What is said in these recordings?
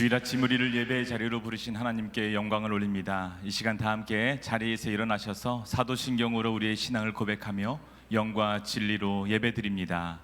주일 아침 우리를 예배의 자리로 부르신 하나님께 영광을 올립니다. 이 시간 다 함께 자리에서 일어나셔서 사도신경으로 우리의 신앙을 고백하며 영과 진리로 예배드립니다.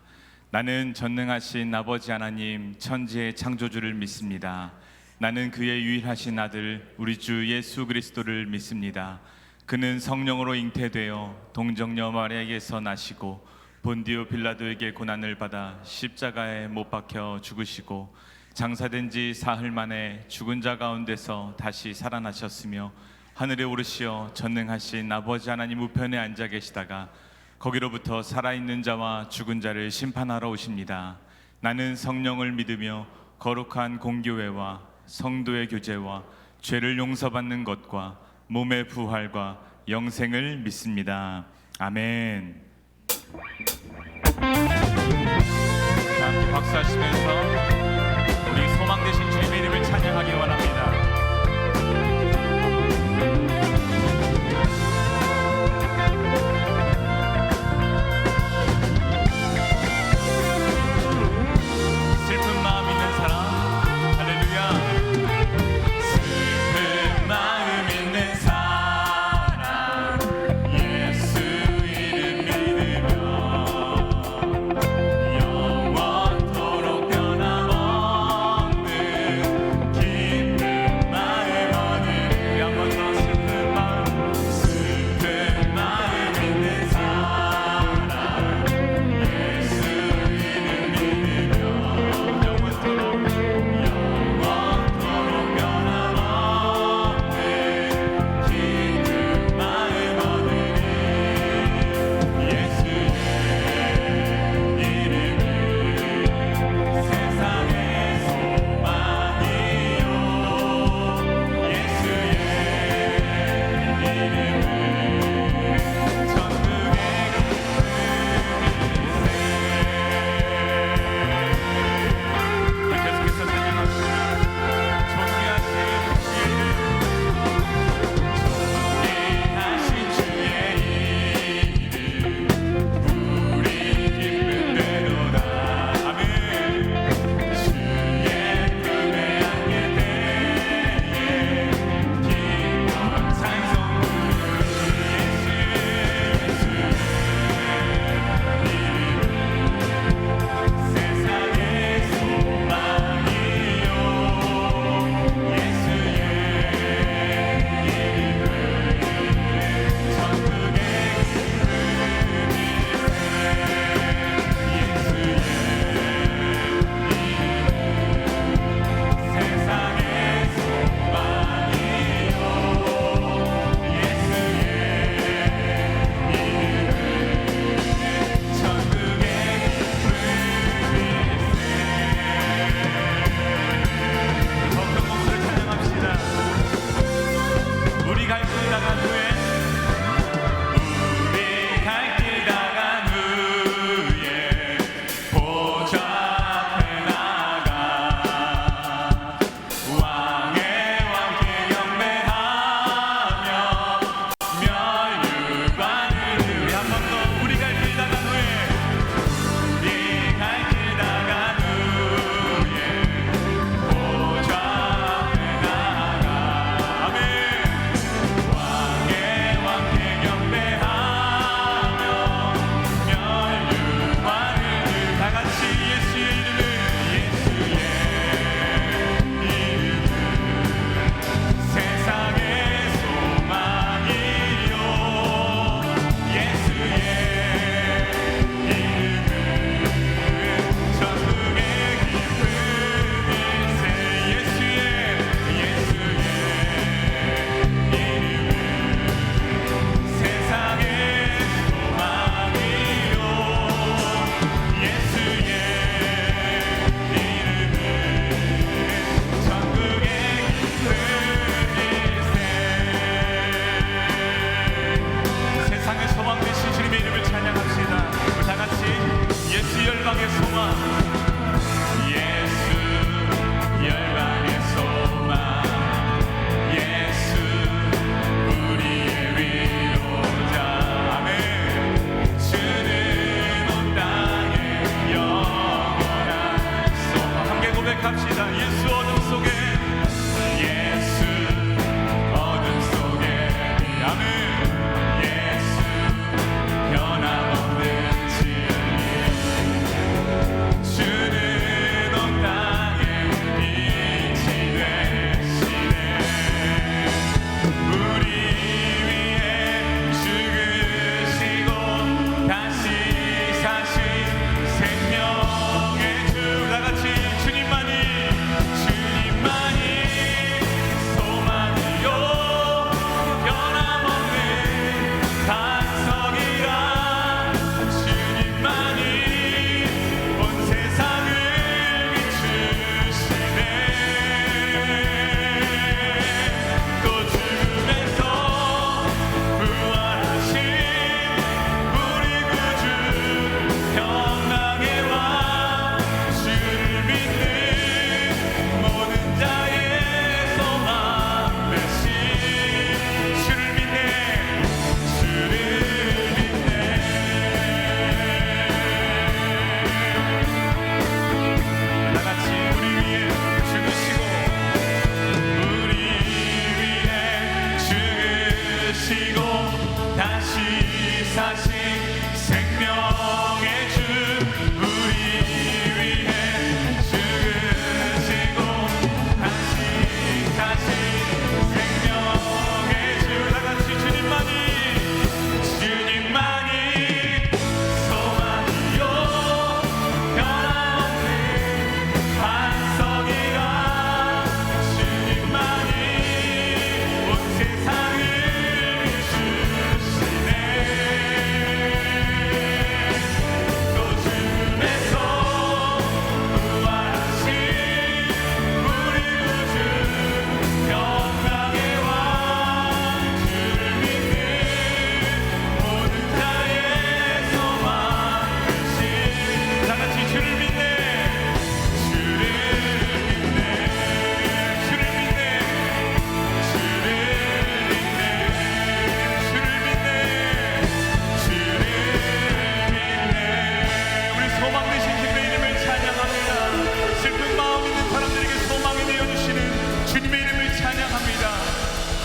나는 전능하신 아버지 하나님 천지의 창조주를 믿습니다. 나는 그의 유일하신 아들 우리 주 예수 그리스도를 믿습니다. 그는 성령으로 잉태되어 동정녀 마리아에게서 나시고 본디오 빌라도에게 고난을 받아 십자가에 못 박혀 죽으시고 장사된 지 사흘 만에 죽은 자 가운데서 다시 살아나셨으며 하늘에 오르시어 전능하신 아버지 하나님 우편에 앉아 계시다가 거기로부터 살아있는 자와 죽은 자를 심판하러 오십니다. 나는 성령을 믿으며 거룩한 공교회와 성도의 교제와 죄를 용서받는 것과 몸의 부활과 영생을 믿습니다. 아멘. 자, 함께 박수하시면서 우리 소망 되신 주님의 이름을 찬양하기 원합니다. 슬픈 마음 있는 사람, 할렐루야. 슬픈 마음 있는 사람, 예수 이름 믿으며 영원토록 변함없는 기쁨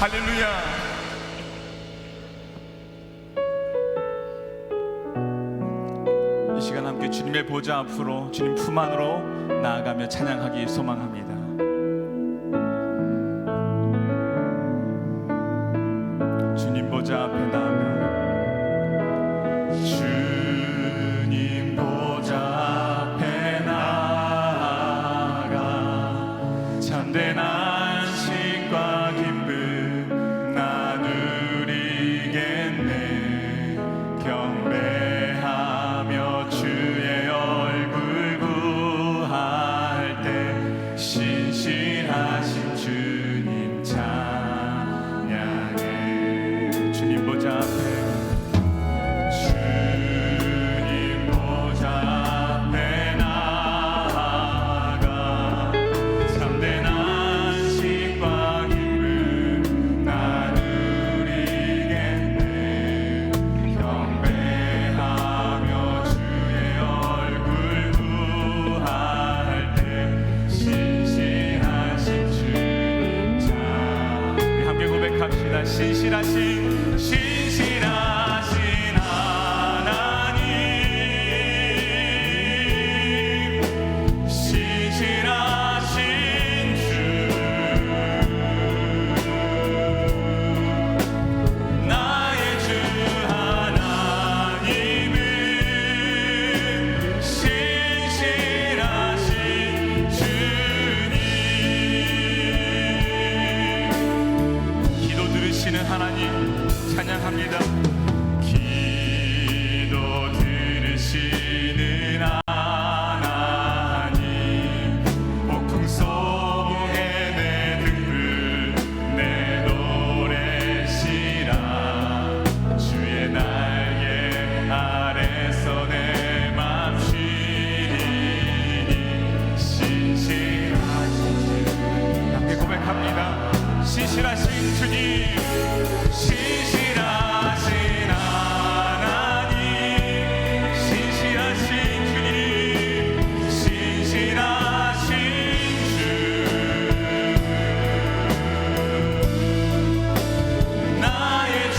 할렐루야. 이 시간 함께 주님의 보좌 앞으로 주님 품 안으로 나아가며 찬양하기 소망합니다. 주님 보좌 앞에 나아가 주님 보좌 앞에 나아가 참된 안식과 기쁨 나누리겠네. 경배하며 주의 얼굴 구할 때 신실하신 주님 찬양해. 주님 보좌 앞에 주님 보좌 앞에 나아가 참된 안식과 기쁨 나누리겠네. 경배하며 주의 얼굴 구할 때 신실하신 주님 찬. 우리 함께 고백합시다. 신실하신 하나님, 신실하신 주, 나의 주 하나님은 신실하신 주님. 기도 들으시는 하나님 찬양합니다. 기도 들으시는 하나님, 폭풍 속에 내 등불 내 노래시라. 주의 날개 아래서 내 맘 쉬리니 신실하신 주님. 함께 고백합니다. 신실하신 주님, 신실하신 하나님, 신실하신 주님, 신실하신 주, 나의 주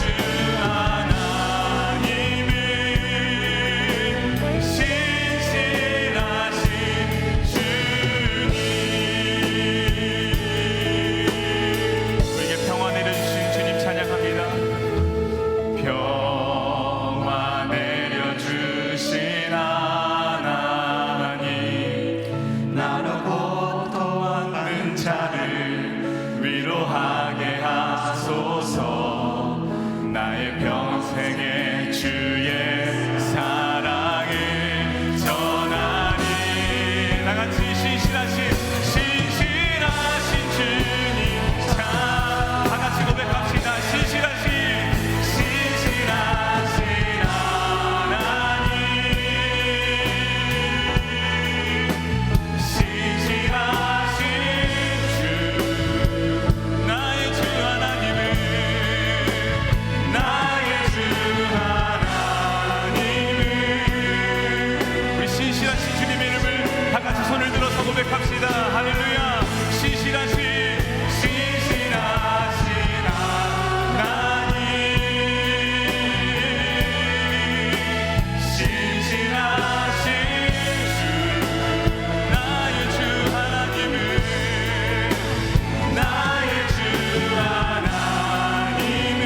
하나님은 신실하신 주님. 우리에게 평화 내려주신 주님 찬양합니다. 평화 내려주신 하나님, 나로 고통받는 자를 위로하게 하소서. 나의 평생에 주의 사랑을 전하리. 나같이 신실하신 주님 참 다같이 고백합시다. 신실하신 하나님, 신실하신 주, 나의 주 하나님은 나의 주 하나님은 우리 신실하신 주님의 이름을 다같이 손을 들어서 고백합시다. 할렐루야. 신실하신 하나님, 신실하신 주, 나의 주 하나님은 나의 주 하나님은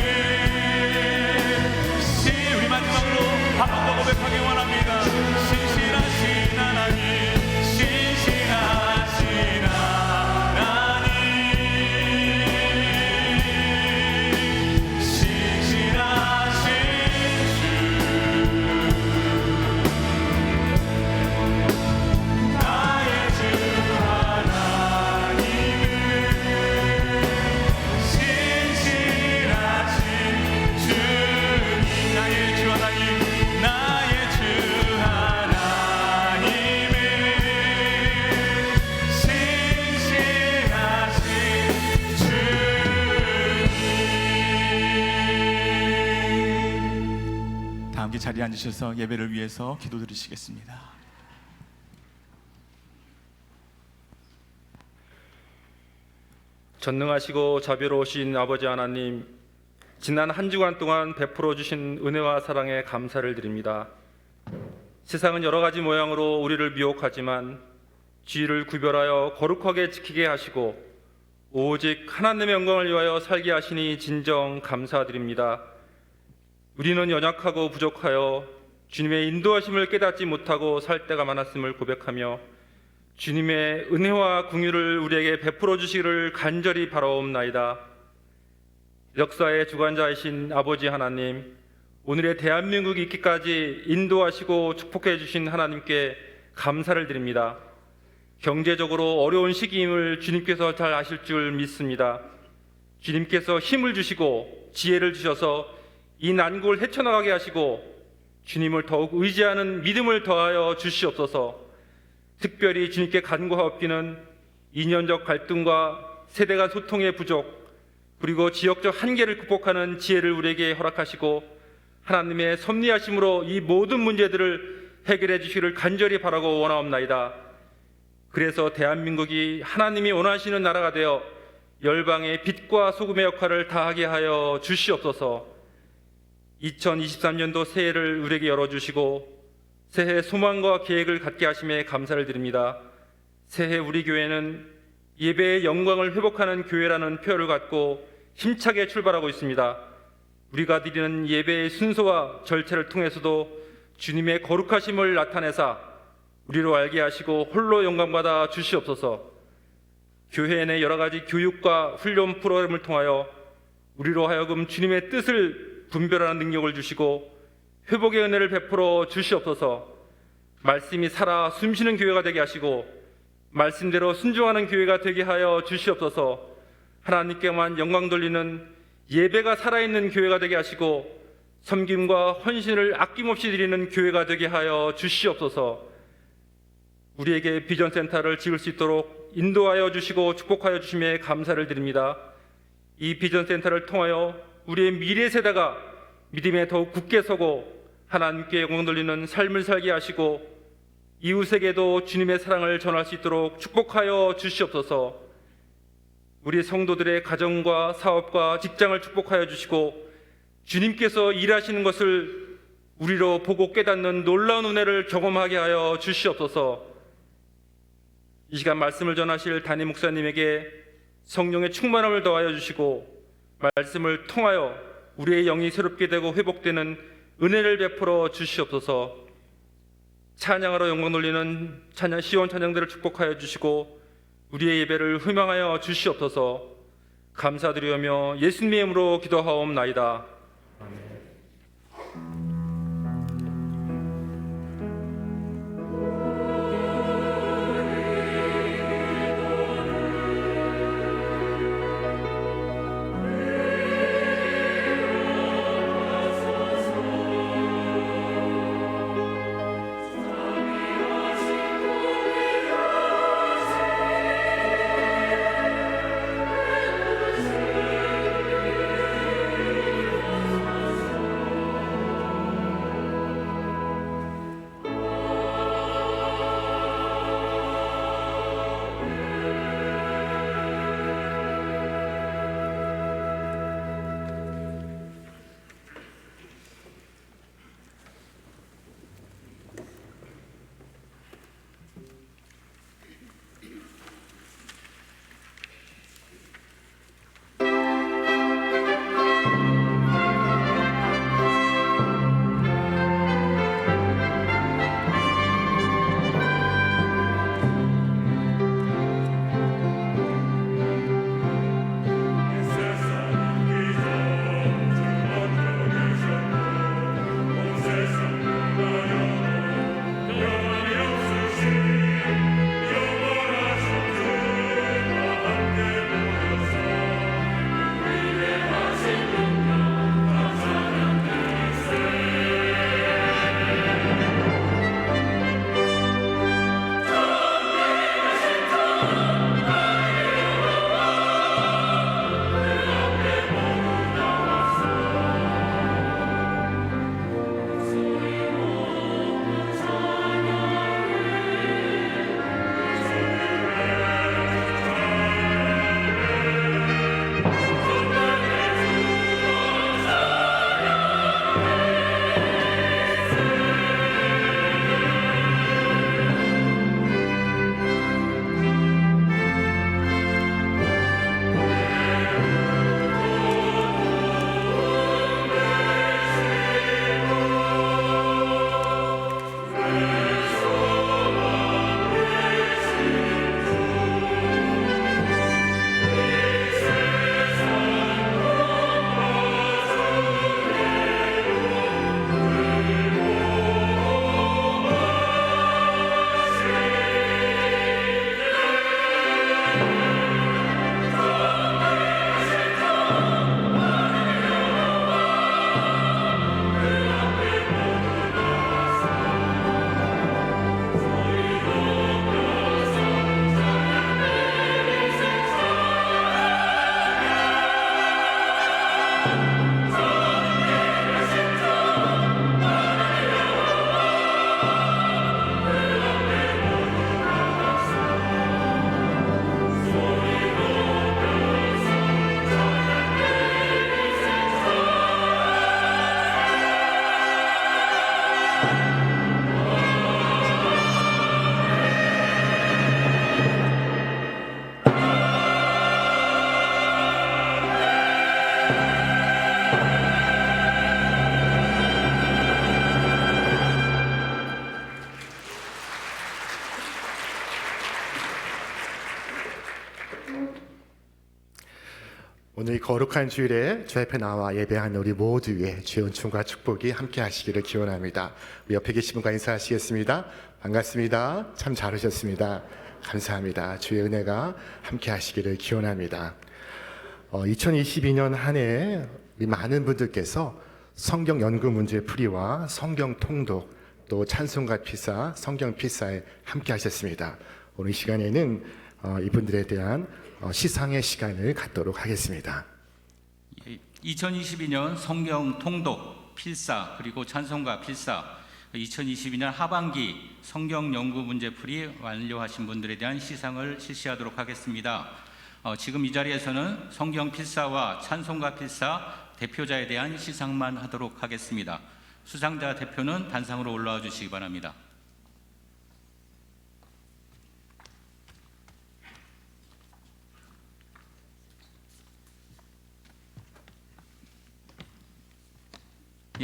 우리 마지막으로 한 번 더 고백하기 원합니다. 신실하신 하나님, 신실하신 하나님, 신실하신 주, 나의 주 하나님은 신실하신 주님. 나의 주 하나님, 나의 주 하나님은 신실하신 주님. 다 함께 자리에 앉으셔서 예배를 위해서 기도드리시겠습니다. 전능하시고 자비로우신 아버지 하나님, 지난 한 주간 동안 베풀어 주신 은혜와 사랑에 감사를 드립니다. 세상은 여러 가지 모양으로 우리를 미혹하지만 주의를 구별하여 거룩하게 지키게 하시고 오직 하나님의 영광을 위하여 살게 하시니 진정 감사드립니다. 우리는 연약하고 부족하여 주님의 인도하심을 깨닫지 못하고 살 때가 많았음을 고백하며 주님의 은혜와 긍휼을 우리에게 베풀어 주시기를 간절히 바라옵나이다. 역사의 주관자이신 아버지 하나님, 오늘의 대한민국이 있기까지 인도하시고 축복해 주신 하나님께 감사를 드립니다. 경제적으로 어려운 시기임을 주님께서 잘 아실 줄 믿습니다. 주님께서 힘을 주시고 지혜를 주셔서 이 난국을 헤쳐나가게 하시고 주님을 더욱 의지하는 믿음을 더하여 주시옵소서. 특별히 주님께 간구하옵기는 이념적 갈등과 세대 간 소통의 부족, 그리고 지역적 한계를 극복하는 지혜를 우리에게 허락하시고 하나님의 섭리하심으로 이 모든 문제들을 해결해 주시기를 간절히 바라고 원하옵나이다. 그래서 대한민국이 하나님이 원하시는 나라가 되어 열방의 빛과 소금의 역할을 다하게 하여 주시옵소서. 2023년도 새해를 우리에게 열어주시고 새해 소망과 계획을 갖게 하심에 감사를 드립니다. 새해 우리 교회는 예배의 영광을 회복하는 교회라는 표어를 갖고 힘차게 출발하고 있습니다. 우리가 드리는 예배의 순서와 절차를 통해서도 주님의 거룩하심을 나타내사 우리로 알게 하시고 홀로 영광받아 주시옵소서. 교회 내 여러 가지 교육과 훈련 프로그램을 통하여 우리로 하여금 주님의 뜻을 분별하는 능력을 주시고 회복의 은혜를 베풀어 주시옵소서. 말씀이 살아 숨쉬는 교회가 되게 하시고 말씀대로 순종하는 교회가 되게 하여 주시옵소서. 하나님께만 영광 돌리는 예배가 살아있는 교회가 되게 하시고 섬김과 헌신을 아낌없이 드리는 교회가 되게 하여 주시옵소서. 우리에게 비전센터를 지을 수 있도록 인도하여 주시고 축복하여 주심에 감사를 드립니다. 이 비전센터를 통하여 우리의 미래 세대가 믿음에 더욱 굳게 서고 하나님께 영광 돌리는 삶을 살게 하시고 이웃에게도 주님의 사랑을 전할 수 있도록 축복하여 주시옵소서. 우리 성도들의 가정과 사업과 직장을 축복하여 주시고 주님께서 일하시는 것을 우리로 보고 깨닫는 놀라운 은혜를 경험하게 하여 주시옵소서. 이 시간 말씀을 전하실 담임 목사님에게 성령의 충만함을 더하여 주시고 말씀을 통하여 우리의 영이 새롭게 되고 회복되는 은혜를 베풀어 주시옵소서. 찬양하러 영광 돌리는 찬양 시온 찬양들을 축복하여 주시고 우리의 예배를 희망하여 주시옵소서. 감사드리며 예수님의 이름으로 기도하옵나이다. 오늘 이 거룩한 주일에 주 앞에 나와 예배한 우리 모두의 주의 은총과 축복이 함께 하시기를 기원합니다. 우리 옆에 계신 분과 인사하시겠습니다. 반갑습니다. 참 잘 오셨습니다. 감사합니다. 주의 은혜가 함께 하시기를 기원합니다. 2022년 한 해 우리 많은 분들께서 성경 연구 문제 풀이와 성경 통독 또 찬송가 피사, 성경 피사에 함께 하셨습니다. 오늘 이 시간에는 이분들에 대한 시상의 시간을 갖도록 하겠습니다. 2022년 성경 통독 필사 그리고 찬송가 필사, 2022년 하반기 성경 연구 문제 풀이 완료하신 분들에 대한 시상을 실시하도록 하겠습니다. 지금 이 자리에서는 성경 필사와 찬송가 필사 대표자에 대한 시상만 하도록 하겠습니다. 수상자 대표는 단상으로 올라와 주시기 바랍니다.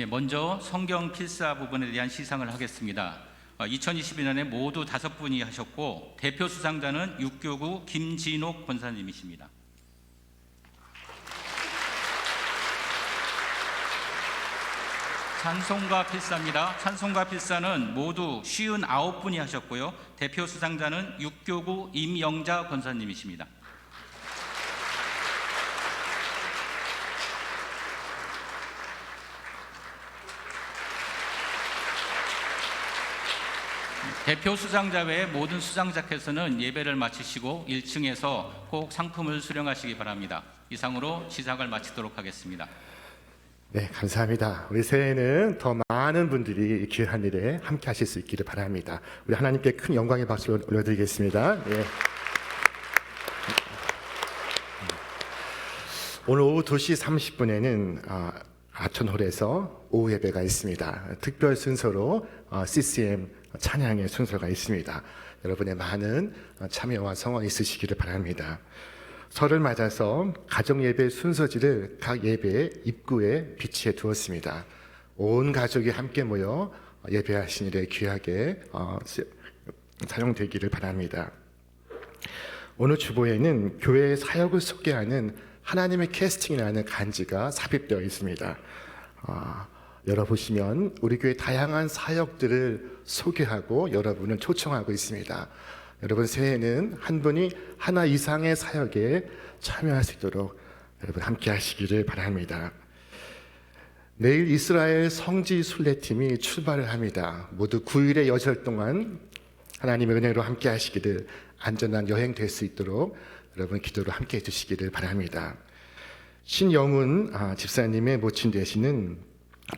먼저 성경 필사 부분에 대한 시상을 하겠습니다. 2022년에 모두 5분이 하셨고 대표 수상자는 육교구 김진옥 권사님이십니다. 찬송가 필사입니다. 찬송가 필사는 모두 59분이 하셨고요. 대표 수상자는 육교구 임영자 권사님이십니다. 대표 수상자 외에 모든 수상자께서는 예배를 마치시고 1층에서 꼭 상품을 수령하시기 바랍니다. 이상으로 시상을 마치도록 하겠습니다. 네, 감사합니다. 우리 새해에는 더 많은 분들이 귀한 일에 함께 하실 수 있기를 바랍니다. 우리 하나님께 큰 영광의 박수를 올려드리겠습니다. 네. 오늘 오후 2시 30분에는 아천홀에서 오후 예배가 있습니다. 특별 순서로 CCM 찬양의 순서가 있습니다. 여러분의 많은 참여와 성원 있으시기를 바랍니다. 설을 맞아서 가정 예배 순서지를 각 예배 입구에 비치해 두었습니다. 온 가족이 함께 모여 예배하신 일에 귀하게 사용되기를 바랍니다. 오늘 주보에는 교회의 사역을 소개하는 하나님의 캐스팅이라는 간지가 삽입되어 있습니다. 열어보시면 우리 교회 다양한 사역들을 소개하고 여러분을 초청하고 있습니다. 여러분 새해에는 한 분이 하나 이상의 사역에 참여할 수 있도록 여러분 함께 하시기를 바랍니다. 내일 이스라엘 성지 순례팀이 출발을 합니다. 모두 9일의 여절 동안 하나님의 은혜로 함께 하시기를, 안전한 여행 될 수 있도록 여러분 기도로 함께 해주시기를 바랍니다. 신영훈 집사님의 모친 되시는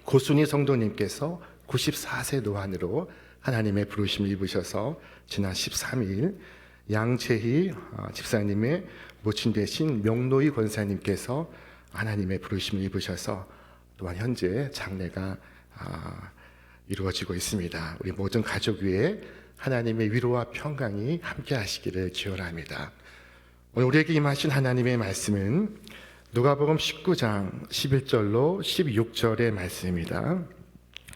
고순희 성도님께서 94세 노안으로 하나님의 부르심을 입으셔서 지난 13일 양채희 집사님의 모친 되신 명노희 권사님께서 하나님의 부르심을 입으셔서 또한 현재 장례가 이루어지고 있습니다. 우리 모든 가족 위에 하나님의 위로와 평강이 함께 하시기를 기원합니다. 오늘 우리에게 임하신 하나님의 말씀은 누가복음 19장 11절로 16절의 말씀입니다.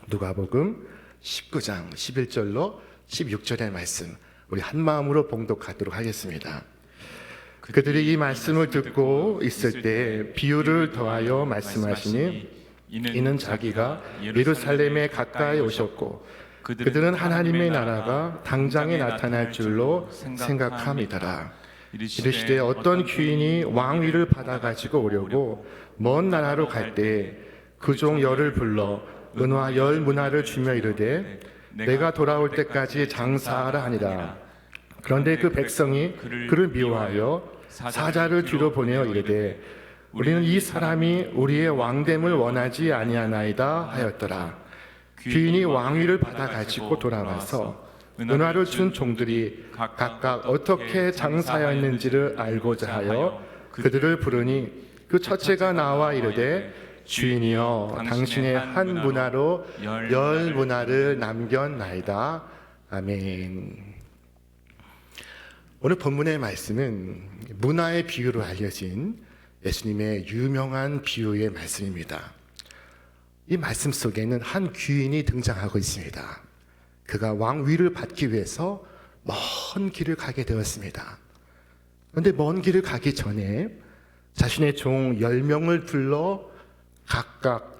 누가복음 19장 11절로 16절의 말씀, 우리 한 마음으로 봉독하도록 하겠습니다. 그들이 이 말씀을 듣고 있을 때 비유를 더하여 말씀하시니 이는 자기가 예루살렘에 가까이 오셨고 그들은 하나님의 나라가 당장에 나타날 줄로 생각함이더라. 이르시되 어떤 귀인이 왕위를 받아가지고 오려고 먼 나라로 갈 때 그 종 열을 불러 은화 10문화를 주며 이르되 내가 돌아올 때까지 장사하라 하니라. 그런데 그 백성이 그를 미워하여 사자를 뒤로 보내어 이르되 우리는 이 사람이 우리의 왕됨을 원하지 아니하나이다 하였더라. 귀인이 왕위를 받아가지고 돌아와서 은화를 준 종들이 각각 어떻게 장사하였는지를 알고자 하여 그들을 부르니 그 첫째가 나와 이르되 주인이여 당신의 한 문화로 10문화를 남겼나이다. 아멘. 오늘 본문의 말씀은 문화의 비유로 알려진 예수님의 유명한 비유의 말씀입니다. 이 말씀 속에는 한 귀인이 등장하고 있습니다. 그가 왕위를 받기 위해서 먼 길을 가게 되었습니다. 그런데 먼 길을 가기 전에 자신의 종 10명을 불러 각각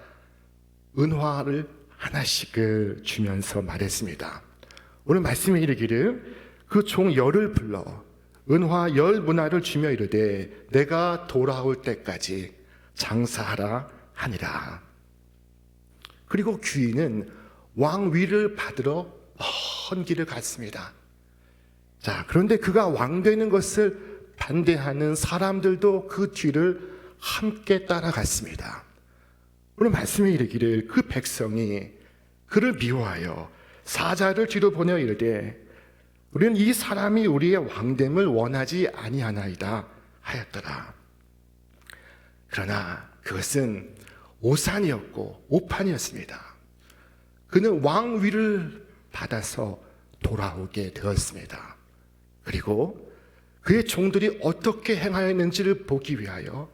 은화를 하나씩을 주면서 말했습니다. 오늘 말씀에 이르기를 그 종 10을 불러 은화 10문화를 주며 이르되 내가 돌아올 때까지 장사하라 하니라. 그리고 귀인은 왕위를 받으러 먼 길을 갔습니다. 자, 그런데 그가 왕 되는 것을 반대하는 사람들도 그 뒤를 함께 따라갔습니다. 오늘 말씀에 이르기를 그 백성이 그를 미워하여 사자를 뒤로 보내어 이르되 우리는 이 사람이 우리의 왕됨을 원하지 아니하나이다 하였더라. 그러나 그것은 오산이었고 오판이었습니다. 그는 왕위를 받아서 돌아오게 되었습니다. 그리고 그의 종들이 어떻게 행하였는지를 보기 위하여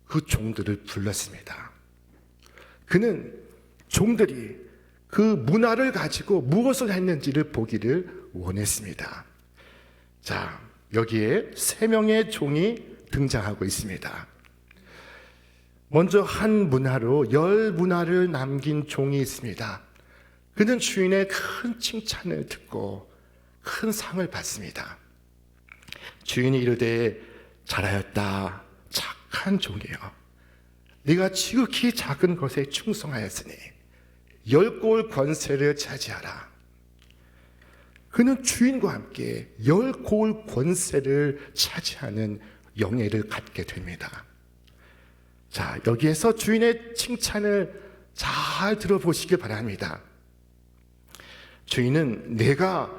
그 종들을 불렀습니다. 그는 종들이 그 문화를 가지고 무엇을 했는지를 보기를 원했습니다. 자, 여기에 3명의 종이 등장하고 있습니다. 먼저 한 문화로 10문화를 남긴 종이 있습니다. 그는 주인의 큰 칭찬을 듣고 큰 상을 받습니다. 주인이 이르되 잘하였다 착한 종이여 네가 지극히 작은 것에 충성하였으니 10고을 권세를 차지하라. 그는 주인과 함께 10고을 권세를 차지하는 영예를 갖게 됩니다. 자, 여기에서 주인의 칭찬을 잘 들어보시길 바랍니다. 주인은 내가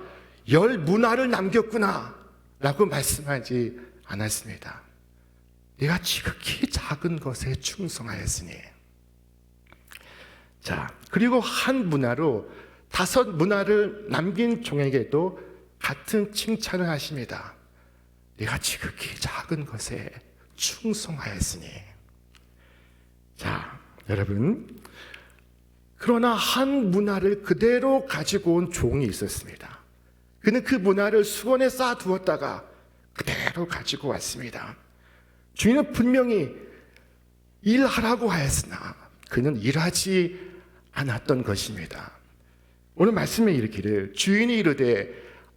10문화를 남겼구나 라고 말씀하지 않았습니다. 내가 지극히 작은 것에 충성하였으니. 자, 그리고 한 문화로 5문화를 남긴 종에게도 같은 칭찬을 하십니다. 내가 지극히 작은 것에 충성하였으니. 자, 여러분, 그러나 한 문화를 그대로 가지고 온 종이 있었습니다. 그는 그 문화를 수건에 쌓아두었다가 그대로 가지고 왔습니다. 주인은 분명히 일하라고 하였으나 그는 일하지 않았던 것입니다. 오늘 말씀에 이르기를 주인이 이르되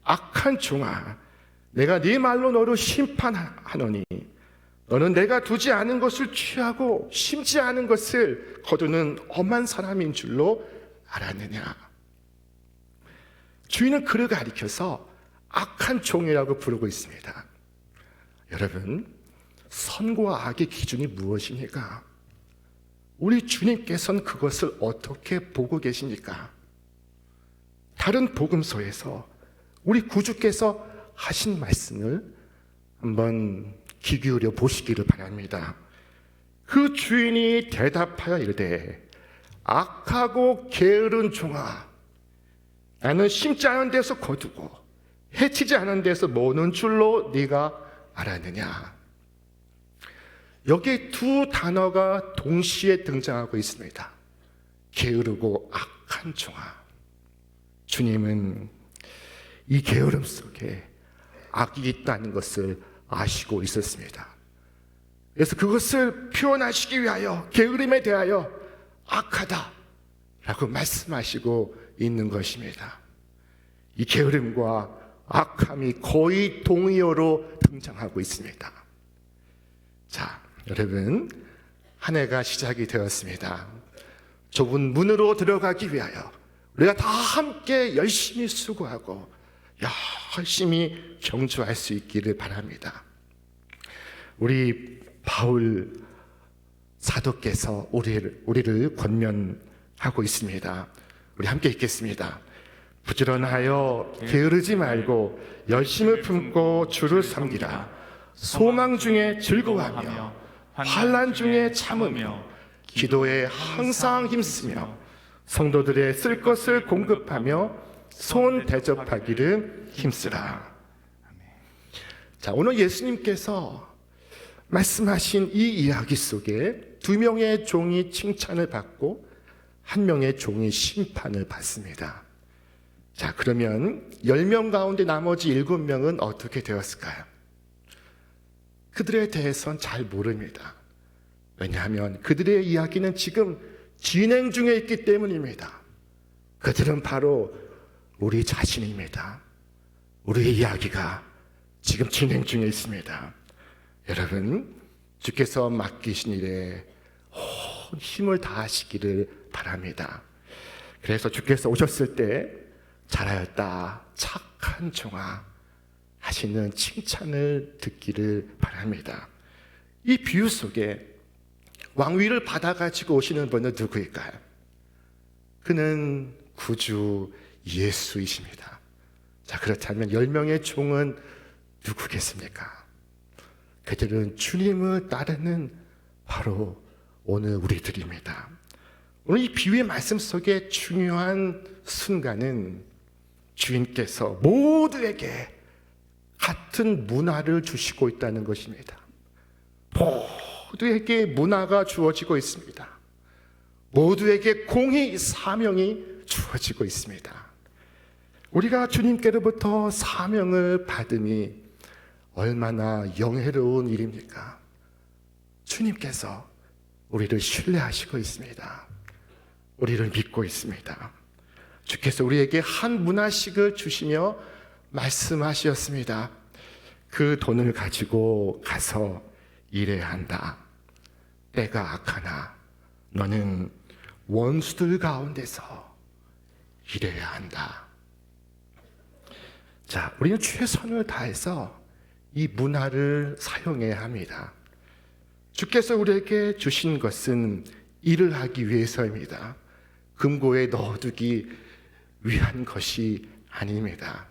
악한 종아 내가 네 말로 너를 심판하노니 너는 내가 두지 않은 것을 취하고 심지 않은 것을 거두는 엄한 사람인 줄로 알았느냐. 주인은 그를 가리켜서 악한 종이라고 부르고 있습니다. 여러분, 선과 악의 기준이 무엇입니까? 우리 주님께서는 그것을 어떻게 보고 계십니까? 다른 복음서에서 우리 구주께서 하신 말씀을 한번 귀 기울여 보시기를 바랍니다. 그 주인이 대답하여 이르되 악하고 게으른 종아 나는 심지 않은 데서 거두고 해치지 않은 데서 모는 줄로 네가 알았느냐. 여기 두 단어가 동시에 등장하고 있습니다. 게으르고 악한 종아. 주님은 이 게으름 속에 악이 있다는 것을 아시고 있었습니다. 그래서 그것을 표현하시기 위하여 게으름에 대하여 악하다라고 말씀하시고 있는 것입니다. 이 게으름과 악함이 거의 동의어로 등장하고 있습니다. 자, 여러분, 한 해가 시작이 되었습니다. 좁은 문으로 들어가기 위하여 우리가 다 함께 열심히 수고하고 열심히 경주할 수 있기를 바랍니다. 우리 바울 사도께서 우리를 권면하고 있습니다. 우리 함께 읽겠습니다. 부지런하여 게으르지 말고 열심을 품고 주를 섬기라. 소망 중에 즐거워하며 환난 중에 참으며 기도에 항상 힘쓰며 성도들의 쓸 것을 공급하며 손 대접하기를 힘쓰라. 자, 오늘 예수님께서 말씀하신 이 이야기 속에 2명의 종이 칭찬을 받고 1명의 종이 심판을 받습니다. 자, 그러면 10명 가운데 나머지 7명은 어떻게 되었을까요? 그들에 대해서는 잘 모릅니다. 왜냐하면 그들의 이야기는 지금 진행 중에 있기 때문입니다. 그들은 바로 우리 자신입니다. 우리의 이야기가 지금 진행 중에 있습니다. 여러분, 주께서 맡기신 일에 온 힘을 다하시기를 바랍니다. 그래서 주께서 오셨을 때 잘하였다, 착한 종아 하시는 칭찬을 듣기를 바랍니다. 이 비유 속에 왕위를 받아가지고 오시는 분은 누구일까요? 그는 구주 예수이십니다. 자, 그렇다면 10명의 종은 누구겠습니까? 그들은 주님을 따르는 바로 오늘 우리들입니다. 오늘 이 비유의 말씀 속에 중요한 순간은 주인께서 모두에게 같은 문화를 주시고 있다는 것입니다. 모두에게 문화가 주어지고 있습니다. 모두에게 공의, 사명이 주어지고 있습니다. 우리가 주님께로부터 사명을 받으니 얼마나 영예로운 일입니까? 주님께서 우리를 신뢰하시고 있습니다. 우리를 믿고 있습니다. 주께서 우리에게 한 문화씩을 주시며 말씀하셨습니다. 그 돈을 가지고 가서 일해야 한다. 때가 악하나 너는 원수들 가운데서 일해야 한다. 자, 우리는 최선을 다해서 이 문화를 사용해야 합니다. 주께서 우리에게 주신 것은 일을 하기 위해서입니다. 금고에 넣어두기 위한 것이 아닙니다.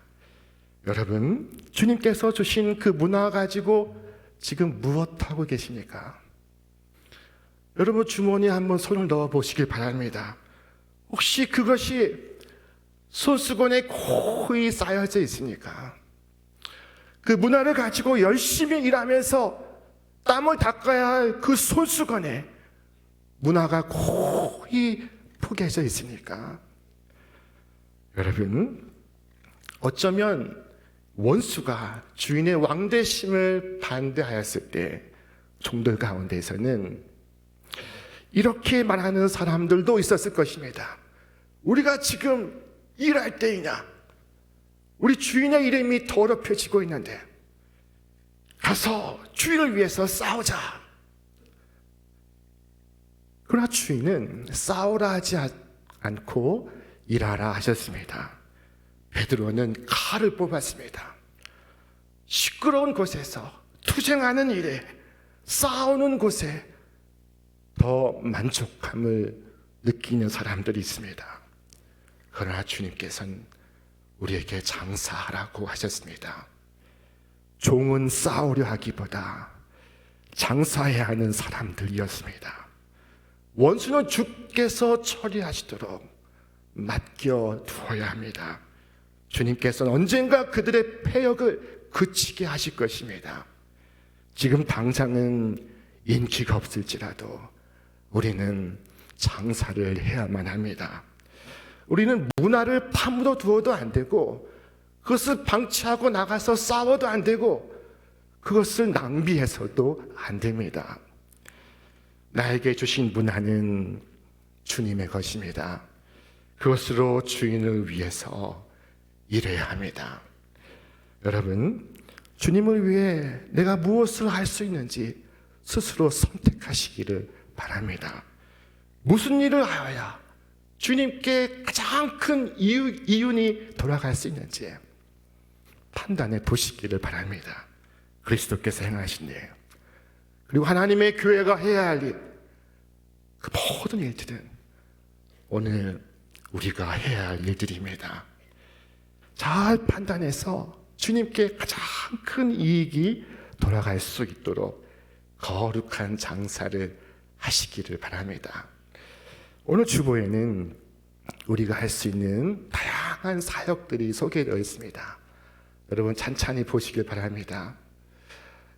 여러분, 주님께서 주신 그 문화 가지고 지금 무엇하고 계십니까? 여러분, 주머니에 한번 손을 넣어 보시길 바랍니다. 혹시 그것이 손수건에 고이 쌓여져 있습니까? 그 문화를 가지고 열심히 일하면서 땀을 닦아야 할 그 손수건에 문화가 고이 포개져 있습니까? 여러분, 어쩌면 원수가 주인의 왕대심을 반대하였을 때 종들 가운데에서는 이렇게 말하는 사람들도 있었을 것입니다. 우리가 지금 일할 때이냐? 우리 주인의 이름이 더럽혀지고 있는데 가서 주인을 위해서 싸우자. 그러나 주인은 싸우라 하지 않고 일하라 하셨습니다. 베드로는 칼을 뽑았습니다. 시끄러운 곳에서 투쟁하는 일에, 싸우는 곳에 더 만족함을 느끼는 사람들이 있습니다. 그러나 주님께서는 우리에게 장사하라고 하셨습니다. 종은 싸우려 하기보다 장사해야 하는 사람들이었습니다. 원수는 주께서 처리하시도록 맡겨두어야 합니다. 주님께서는 언젠가 그들의 패역을 그치게 하실 것입니다. 지금 당장은 인기가 없을지라도 우리는 장사를 해야만 합니다. 우리는 문화를 파묻어 두어도 안 되고, 그것을 방치하고 나가서 싸워도 안 되고, 그것을 낭비해서도 안 됩니다. 나에게 주신 문화는 주님의 것입니다. 그것으로 주인을 위해서 일해야 합니다. 여러분, 주님을 위해 내가 무엇을 할 수 있는지 스스로 선택하시기를 바랍니다. 무슨 일을 하여야 주님께 가장 큰 이윤이 돌아갈 수 있는지 판단해 보시기를 바랍니다. 그리스도께서 행하신 일, 그리고 하나님의 교회가 해야 할 일, 그 모든 일들은 오늘 우리가 해야 할 일들입니다. 잘 판단해서 주님께 가장 큰 이익이 돌아갈 수 있도록 거룩한 장사를 하시기를 바랍니다. 오늘 주보에는 우리가 할 수 있는 다양한 사역들이 소개되어 있습니다. 여러분 찬찬히 보시길 바랍니다.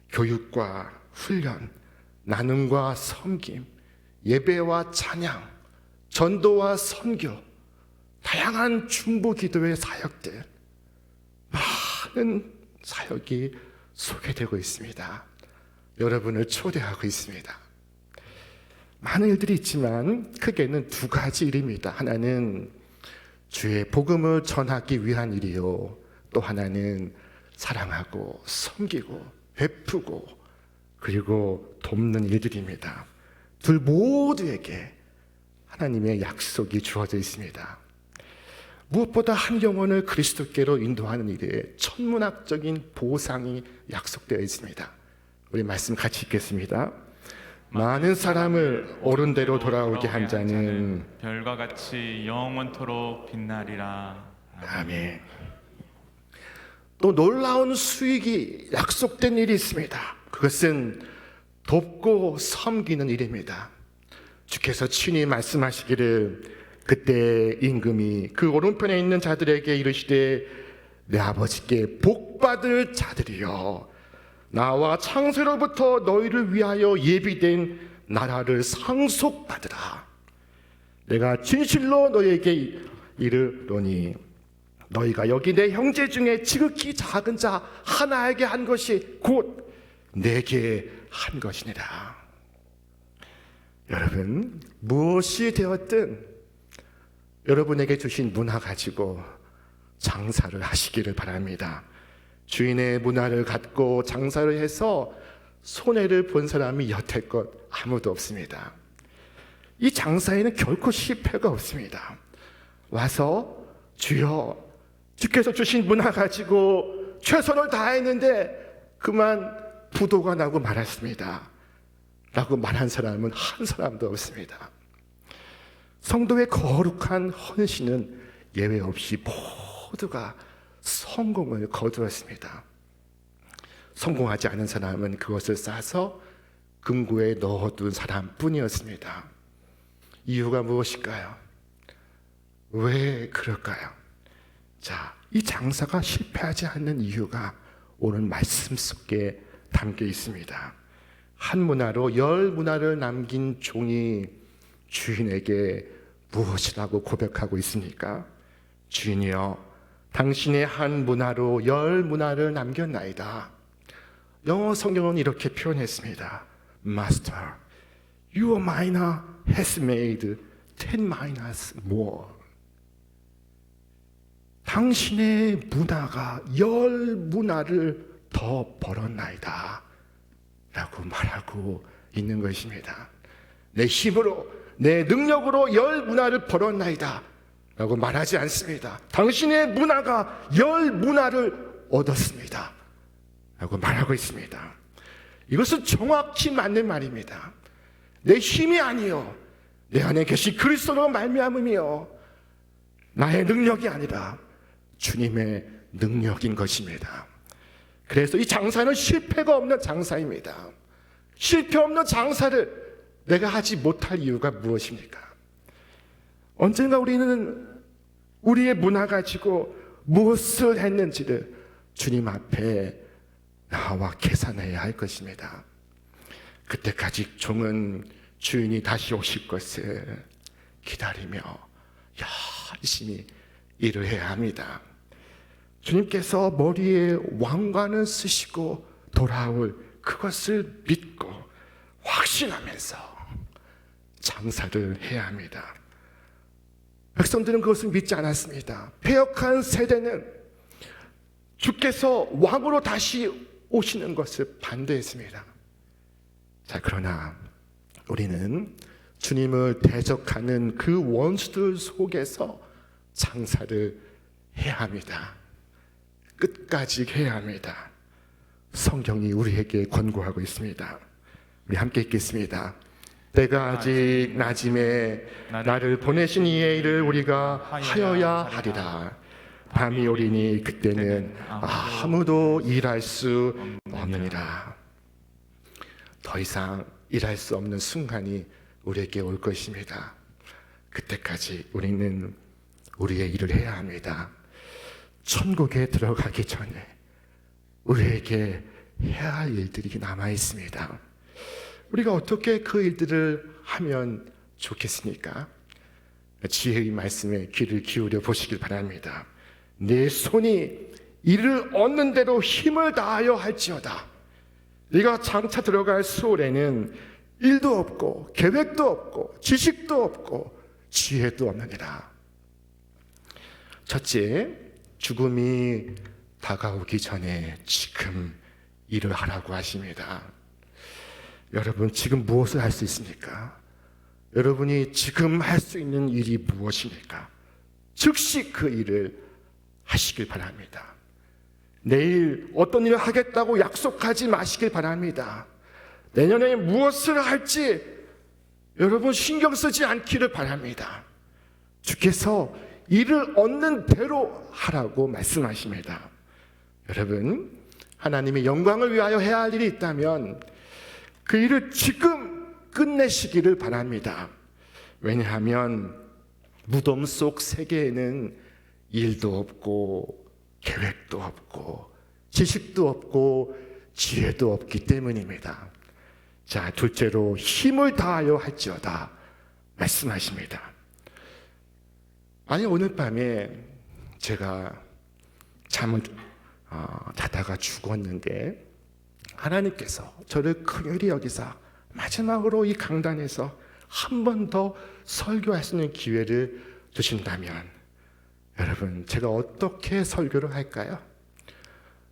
교육과 훈련, 나눔과 섬김, 예배와 찬양, 전도와 선교, 다양한 중보 기도의 사역들, 많은 사역이 소개되고 있습니다. 여러분을 초대하고 있습니다. 많은 일들이 있지만 크게는 두 가지 일입니다. 하나는 주의 복음을 전하기 위한 일이요, 또 하나는 사랑하고 섬기고 베푸고 그리고 돕는 일들입니다. 둘 모두에게 하나님의 약속이 주어져 있습니다. 무엇보다 한 영혼을 그리스도께로 인도하는 일에 천문학적인 보상이 약속되어 있습니다. 우리 말씀 같이 읽겠습니다. 많은 사람을 옳은 대로 돌아오게 한 자는 별과 같이 영원토록 빛나리라. 아멘. 또 놀라운 수익이 약속된 일이 있습니다. 그것은 돕고 섬기는 일입니다. 주께서 친히 말씀하시기를 그때 임금이 그 오른편에 있는 자들에게 이르시되 내 아버지께 복받을 자들이여 나와 창세로부터 너희를 위하여 예비된 나라를 상속받으라. 내가 진실로 너희에게 이르노니 너희가 여기 내 형제 중에 지극히 작은 자 하나에게 한 것이 곧 내게 한 것이니라. 여러분, 무엇이 되었든 여러분에게 주신 문화 가지고 장사를 하시기를 바랍니다. 주인의 문화를 갖고 장사를 해서 손해를 본 사람이 여태껏 아무도 없습니다. 이 장사에는 결코 실패가 없습니다. 와서 주여, 주께서 주신 문화 가지고 최선을 다했는데 그만 부도가 나고 말았습니다 라고 말한 사람은 한 사람도 없습니다. 성도의 거룩한 헌신은 예외 없이 모두가 성공을 거두었습니다. 성공하지 않은 사람은 그것을 싸서 금고에 넣어둔 사람뿐이었습니다. 이유가 무엇일까요? 왜 그럴까요? 자, 이 장사가 실패하지 않는 이유가 오늘 말씀 속에 담겨 있습니다. 한 문화로 열 문화를 남긴 종이 주인에게 무엇이라고 고백하고 있습니까? 주인이여, 당신의 한 문화로 열 문화를 남겼나이다. 영어 성경은 이렇게 표현했습니다. Master, your mina has made 10 minas more. 당신의 문화가 열 문화를 더 벌었나이다 라고 말하고 있는 것입니다. 내 힘으로, 내 능력으로 열 문화를 벌었나이다 라고 말하지 않습니다. 당신의 문화가 열 문화를 얻었습니다 라고 말하고 있습니다. 이것은 정확히 맞는 말입니다. 내 힘이 아니요 내 안에 계신 그리스도로 말미암음이요 나의 능력이 아니라 주님의 능력인 것입니다. 그래서 이 장사는 실패가 없는 장사입니다. 실패 없는 장사를 내가 하지 못할 이유가 무엇입니까? 언젠가 우리는 우리의 문화 가지고 무엇을 했는지를 주님 앞에 나와 계산해야 할 것입니다. 그때까지 종은 주인이 다시 오실 것을 기다리며 열심히 일을 해야 합니다. 주님께서 머리에 왕관을 쓰시고 돌아올 그것을 믿고 확신하면서 장사를 해야 합니다. 백성들은 그것을 믿지 않았습니다. 패역한 세대는 주께서 왕으로 다시 오시는 것을 반대했습니다. 자, 그러나 우리는 주님을 대적하는 그 원수들 속에서 장사를 해야 합니다. 끝까지 해야 합니다. 성경이 우리에게 권고하고 있습니다. 우리 함께 읽겠습니다. 때가 아직 낮음에 나를 보내신 이의 일을 우리가 하여야 하리라. 밤이 오리니 그때는 아무도 일할 수 없느니라. 더 이상 일할 수 없는 순간이 우리에게 올 것입니다. 그때까지 우리는 우리의 일을 해야 합니다. 천국에 들어가기 전에 우리에게 해야 할 일들이 남아 있습니다. 우리가 어떻게 그 일들을 하면 좋겠습니까? 지혜의 말씀에 귀를 기울여 보시길 바랍니다. 내 손이 이를 얻는 대로 힘을 다하여 할지어다. 네가 장차 들어갈 수월에는 일도 없고 계획도 없고 지식도 없고 지혜도 없느니라. 첫째, 죽음이 다가오기 전에 지금 일을 하라고 하십니다. 여러분, 지금 무엇을 할 수 있습니까? 여러분이 지금 할 수 있는 일이 무엇입니까? 즉시 그 일을 하시길 바랍니다. 내일 어떤 일을 하겠다고 약속하지 마시길 바랍니다. 내년에 무엇을 할지 여러분 신경 쓰지 않기를 바랍니다. 주께서 일을 얻는 대로 하라고 말씀하십니다. 여러분, 하나님의 영광을 위하여 해야 할 일이 있다면 그 일을 지금 끝내시기를 바랍니다. 왜냐하면 무덤 속 세계에는 일도 없고 계획도 없고 지식도 없고 지혜도 없기 때문입니다. 자, 둘째로 힘을 다하여 할지어다 말씀하십니다. 아니, 오늘 밤에 제가 잠을 자다가 죽었는데 하나님께서 저를 긍휼히 여기사 마지막으로 이 강단에서 한 번 더 설교할 수 있는 기회를 주신다면 여러분, 제가 어떻게 설교를 할까요?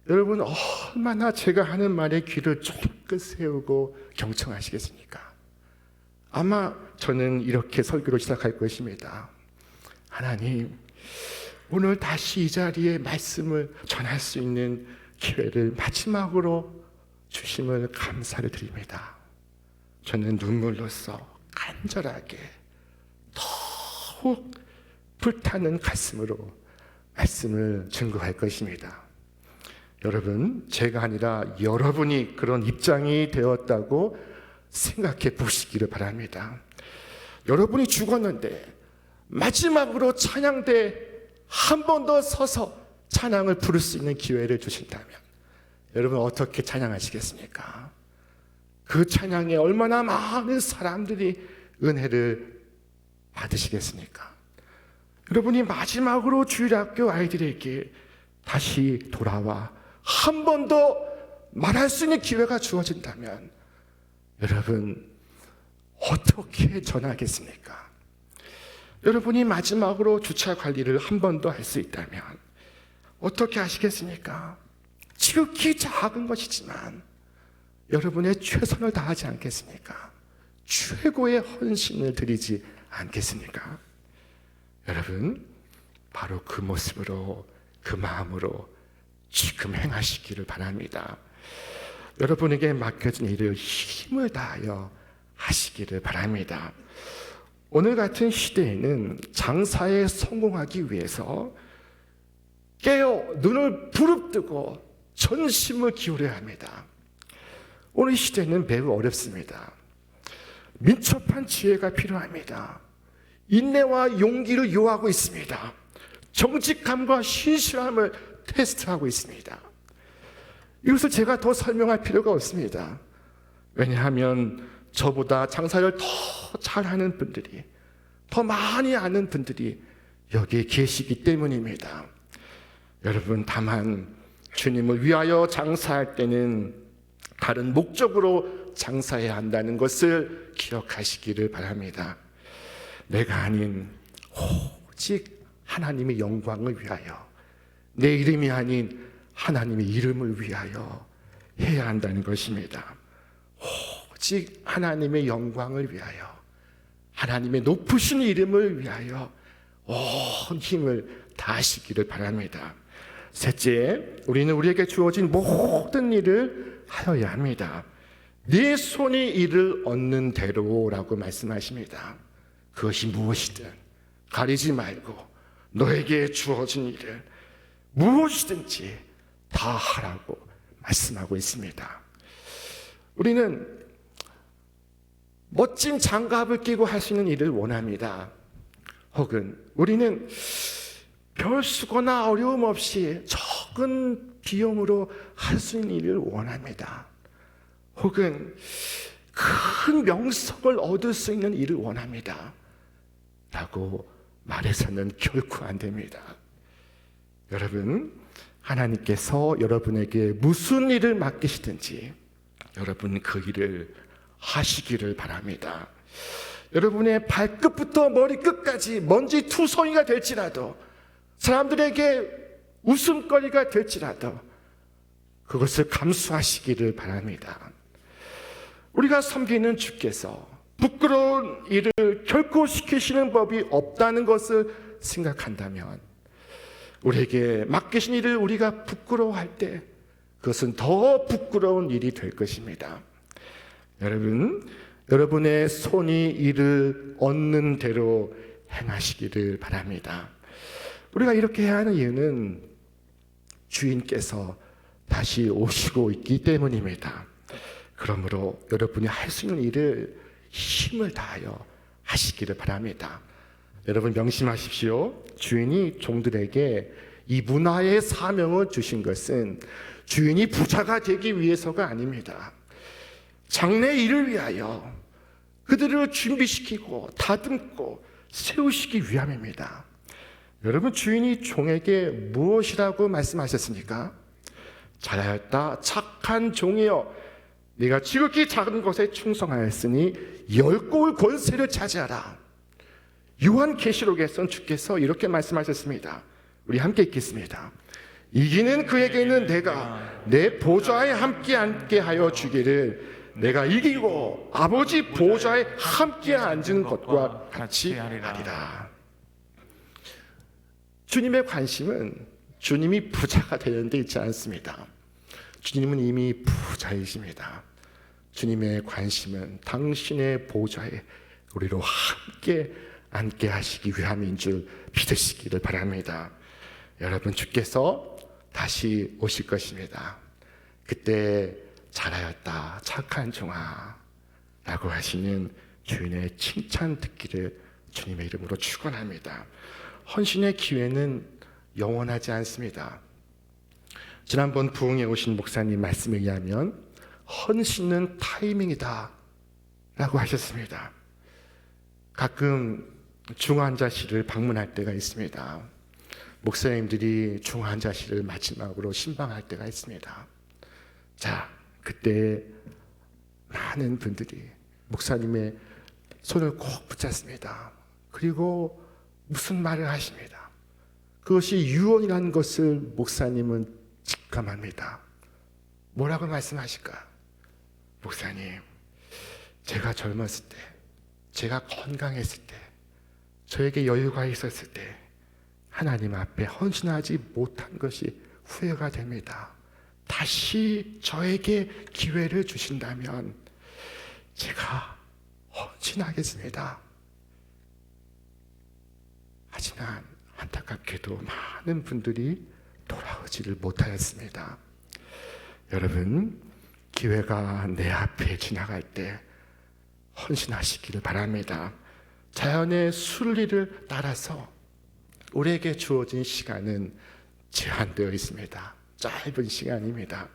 여러분, 얼마나 제가 하는 말에 귀를 쫑긋 세우고 경청하시겠습니까? 아마 저는 이렇게 설교를 시작할 것입니다. 하나님, 오늘 다시 이 자리에 말씀을 전할 수 있는 기회를 마지막으로 주심을 감사를 드립니다. 저는 눈물로써 간절하게 더욱 불타는 가슴으로 말씀을 증거할 것입니다. 여러분, 제가 아니라 여러분이 그런 입장이 되었다고 생각해 보시기를 바랍니다. 여러분이 죽었는데 마지막으로 찬양대 한 번 더 서서 찬양을 부를 수 있는 기회를 주신다면 여러분 어떻게 찬양하시겠습니까? 그 찬양에 얼마나 많은 사람들이 은혜를 받으시겠습니까? 여러분이 마지막으로 주일학교 아이들에게 다시 돌아와 한 번 더 말할 수 있는 기회가 주어진다면 여러분 어떻게 전하겠습니까? 여러분이 마지막으로 주차 관리를 한 번 더 할 수 있다면 어떻게 하시겠습니까? 지극히 작은 것이지만 여러분의 최선을 다하지 않겠습니까? 최고의 헌신을 드리지 않겠습니까? 여러분, 바로 그 모습으로 그 마음으로 지금 행하시기를 바랍니다. 여러분에게 맡겨진 일을 힘을 다하여 하시기를 바랍니다. 오늘 같은 시대에는 장사에 성공하기 위해서 깨어 눈을 부릅뜨고 전심을 기울여야 합니다. 오늘 시대는 매우 어렵습니다. 민첩한 지혜가 필요합니다. 인내와 용기를 요하고 있습니다. 정직함과 신실함을 테스트하고 있습니다. 이것을 제가 더 설명할 필요가 없습니다. 왜냐하면 저보다 장사를 더 잘하는 분들이, 더 많이 아는 분들이 여기에 계시기 때문입니다. 여러분, 다만 주님을 위하여 장사할 때는 다른 목적으로 장사해야 한다는 것을 기억하시기를 바랍니다. 내가 아닌 오직 하나님의 영광을 위하여, 내 이름이 아닌 하나님의 이름을 위하여 해야 한다는 것입니다. 오직 하나님의 영광을 위하여, 하나님의 높으신 이름을 위하여 온 힘을 다하시기를 바랍니다. 셋째, 우리는 우리에게 주어진 모든 일을 하여야 합니다. 네 손이 이를 얻는 대로라고 말씀하십니다. 그것이 무엇이든 가리지 말고 너에게 주어진 일을 무엇이든지 다 하라고 말씀하고 있습니다. 우리는 멋진 장갑을 끼고 할 수 있는 일을 원합니다. 혹은 우리는 별 수고나 어려움 없이 적은 비용으로 할 수 있는 일을 원합니다. 혹은 큰 명성을 얻을 수 있는 일을 원합니다. 라고 말해서는 결코 안 됩니다. 여러분, 하나님께서 여러분에게 무슨 일을 맡기시든지 여러분 그 일을 하시기를 바랍니다. 여러분의 발끝부터 머리끝까지 먼지 투성이가 될지라도, 사람들에게 웃음거리가 될지라도 그것을 감수하시기를 바랍니다. 우리가 섬기는 주께서 부끄러운 일을 결코 시키시는 법이 없다는 것을 생각한다면, 우리에게 맡기신 일을 우리가 부끄러워할 때 그것은 더 부끄러운 일이 될 것입니다. 여러분의 손이 이를 얻는 대로 행하시기를 바랍니다. 우리가 이렇게 해야 하는 이유는 주인께서 다시 오시고 있기 때문입니다. 그러므로 여러분이 할 수 있는 일을 힘을 다하여 하시기를 바랍니다. 여러분 명심하십시오. 주인이 종들에게 이 문화의 사명을 주신 것은 주인이 부자가 되기 위해서가 아닙니다. 장래 일을 위하여 그들을 준비시키고 다듬고 세우시기 위함입니다. 여러분, 주인이 종에게 무엇이라고 말씀하셨습니까? 잘하였다 착한 종이여, 네가 지극히 작은 것에 충성하였으니 열고울 권세를 차지하라. 요한계시록에선 주께서 이렇게 말씀하셨습니다. 우리 함께 읽겠습니다. 이기는 그에게는 내가 내 보좌에 함께 앉게 하여 주기를, 내가 이기고 아버지 보좌에 함께 앉은 것과 같이 하리라. 주님의 관심은 주님이 부자가 되는 데 있지 않습니다. 주님은 이미 부자이십니다. 주님의 관심은 당신의 보좌에 우리로 함께 앉게 하시기 위함인 줄 믿으시기를 바랍니다. 여러분, 주께서 다시 오실 것입니다. 그때 잘하였다 착한 종아 라고 하시는 주인의 칭찬 듣기를 주님의 이름으로 축원합니다. 헌신의 기회는 영원하지 않습니다. 지난번 부흥에 오신 목사님 말씀에 의하면 헌신은 타이밍이다 라고 하셨습니다. 가끔 중환자실을 방문할 때가 있습니다. 목사님들이 중환자실을 마지막으로 신방할 때가 있습니다. 자, 그때 많은 분들이 목사님의 손을 꼭 붙잡습니다. 그리고 무슨 말을 하십니다. 그것이 유언이라는 것을 목사님은 직감합니다. 뭐라고 말씀하실까? 목사님, 제가 젊었을 때, 제가 건강했을 때, 저에게 여유가 있었을 때 하나님 앞에 헌신하지 못한 것이 후회가 됩니다. 다시 저에게 기회를 주신다면 제가 헌신하겠습니다. 하지만 안타깝게도 많은 분들이 돌아오지를 못하였습니다. 여러분, 기회가 내 앞에 지나갈 때 헌신하시기를 바랍니다. 자연의 순리를 따라서 우리에게 주어진 시간은 제한되어 있습니다. 짧은 시간입니다.